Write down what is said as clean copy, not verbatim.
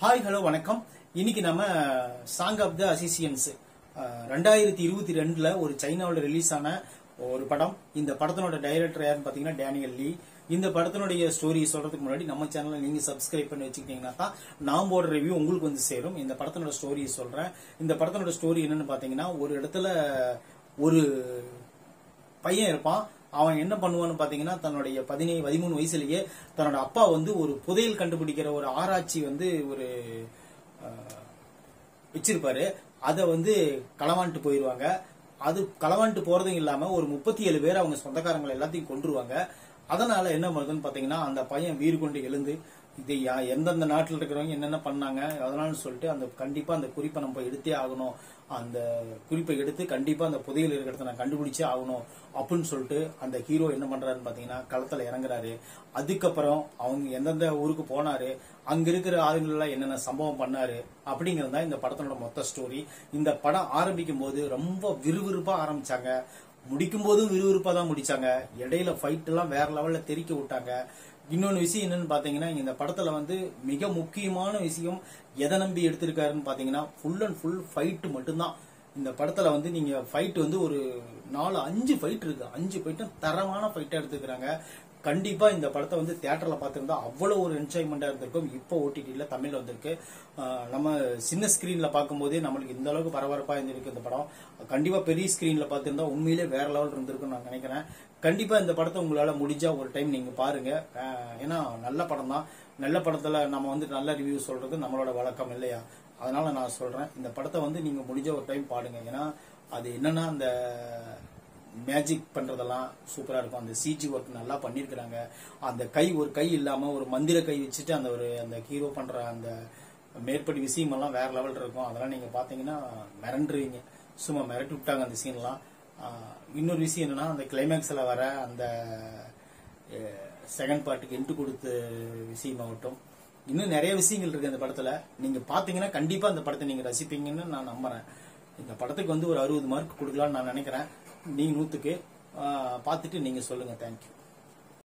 Hi hello வணக்கம். இன்னைக்கு நம்ம சாங் ஆஃப் த அசிசியன்ஸ் 2022 ஒரு சைனாவில் ரிலீஸ் ஆன ஒரு படம். இந்த படத்தினோட டைரக்டர் யாருன்னு பாத்தீங்கன்னா டேனியல் லீ. இந்த படத்தினுடைய ஸ்டோரி சொல்றதுக்கு முன்னாடி நம்ம சேனலை நீங்க சப்ஸ்கிரைப் பண்ணி வச்சுக்கிட்டீங்கன்னா தான் நான் போடுற ரிவ்யூ உங்களுக்கு வந்து சேரும். இந்த படத்தினோட ஸ்டோரி சொல்றேன். இந்த படத்தினோட ஸ்டோரி என்னன்னு பாத்தீங்கன்னா, ஒரு இடத்துல ஒரு பையன் இருப்பான். அவன் என்ன பண்ணுவான்னு பாத்தீங்கன்னா, தன்னுடைய 13 வயசுலயே தன்னோட அப்பா வந்து ஒரு புதையல் கண்டுபிடிக்கிற ஒரு ஆராய்ச்சி வந்து ஒரு வச்சிருப்பாரு. அதை வந்து களவான்ட்டு போயிருவாங்க. அது களவான்ட்டு போறதும் இல்லாம ஒரு 37 பேர் அவங்க சொந்தக்காரங்களை எல்லாத்தையும் கொன்றுவாங்க. அதனால என்ன பண்ணுதுன்னு பாத்தீங்கன்னா, அந்த பையன் வீறு கொண்டு எழுந்து இது எந்தெந்த நாட்டில் இருக்கிறவங்க என்னென்ன பண்ணாங்க அதனால சொல்லிட்டு அந்த கண்டிப்பா அந்த குறிப்பை நம்ம எடுத்தே ஆகணும், அந்த குறிப்பை எடுத்து கண்டிப்பா அந்த புதையல் இருக்கிறத நான் கண்டுபிடிச்சே ஆகணும் அப்படின்னு சொல்லிட்டு அந்த ஹீரோ என்ன பண்றாருன்னு பாத்தீங்கன்னா களத்துல இறங்குறாரு. அதுக்கப்புறம் அவங்க எந்தெந்த ஊருக்கு போனாரு, அங்க இருக்கிற ஆளுங்கள் எல்லாம் என்னென்ன சம்பவம் பண்ணாரு அப்படிங்கறது தான் இந்த படத்தோட மொத்த ஸ்டோரி. இந்த படம் ஆரம்பிக்கும் போது ரொம்ப விறுவிறுப்பா ஆரம்பிச்சாங்க, முடிக்கும் போதும் விறுவிறுப்பா தான் முடிச்சாங்க. இடையில ஃபைட் எல்லாம் வேற லெவல்ல தெறிக்க விட்டாங்க. இன்னொன்னு விஷயம் என்னன்னு பாத்தீங்கன்னா, இந்த படத்துல வந்து மிக முக்கியமான விஷயம் எதை நம்பி எடுத்திருக்காருன்னு பாத்தீங்கன்னா, ஃபுல் அண்ட் ஃபுல் ஃபைட் மட்டும்தான். இந்த படத்துல வந்து நீங்க ஃபைட் வந்து ஒரு 4-5 ஃபைட் இருக்கு. 5 ஃபைட்டும் தரமான ஃபைட்டா எடுத்துக்கிறாங்க. கண்டிப்பா இந்த படத்தை வந்து தியேட்டர்ல பாத்திருந்தா அவ்வளவு ஒரு என்ஜாய்மெண்டா இருந்திருக்கும். இப்போ ஓடிடில தமிழ்ல வந்திருக்கு. நம்ம சின்ன ஸ்கிரீன்ல பார்க்கும்போதே நம்மளுக்கு இந்த அளவுக்கு பரபரப்பா இருந்திருக்கு இந்த படம். கண்டிப்பா பெரிய ஸ்கிரீன்ல பாத்திருந்தா உண்மையிலே வேற லெவல் இருந்திருக்கும் நான் நினைக்கிறேன். கண்டிப்பா இந்த படத்தை உங்களால முடிஞ்சா ஒரு டைம் நீங்க பாருங்க. ஏன்னா நல்ல படம் தான். நல்ல படத்துல நம்ம வந்து நல்ல ரிவ்யூ சொல்றது நம்மளோட வழக்கம் இல்லையா? அதனால நான் சொல்றேன், இந்த படத்தை வந்து நீங்க முடிஞ்ச ஒரு டைம் பாருங்க. ஏன்னா அது என்னன்னா, அந்த மேஜிக் பண்றதெல்லாம் சூப்பரா இருக்கும். அந்த சிஜி ஒர்க் நல்லா பண்ணிருக்காங்க. அந்த கை ஒரு கை இல்லாம ஒரு மந்திர கை வச்சுட்டு அந்த ஹீரோ பண்ற அந்த மேற்படி விஷயம் எல்லாம் வேற லெவல் இருக்கும். அதெல்லாம் நீங்க பாத்தீங்கன்னா மிரண்டுருவீங்க. சும்மா மிரட்டி விட்டாங்க அந்த சீன்லாம். இன்னொரு விஷயம் என்னன்னா, அந்த கிளைமேக்ஸ்ல வர அந்த செகண்ட் பார்ட்டுக்கு என்ட்ரு கொடுத்த விஷயமாகட்டும், இன்னும் நிறைய விஷயங்கள் இருக்கு அந்த படத்துல. நீங்க பாத்தீங்கன்னா கண்டிப்பா அந்த படத்தை நீங்க ரசிப்பீங்கன்னு நான் நம்புறேன். இந்த படத்துக்கு வந்து ஒரு 60 மார்க் கொடுக்கலாம்னு நான் நினைக்கிறேன். நீங்க 100க்கு பார்த்துட்டு நீங்க சொல்லுங்க. தேங்க்யூ.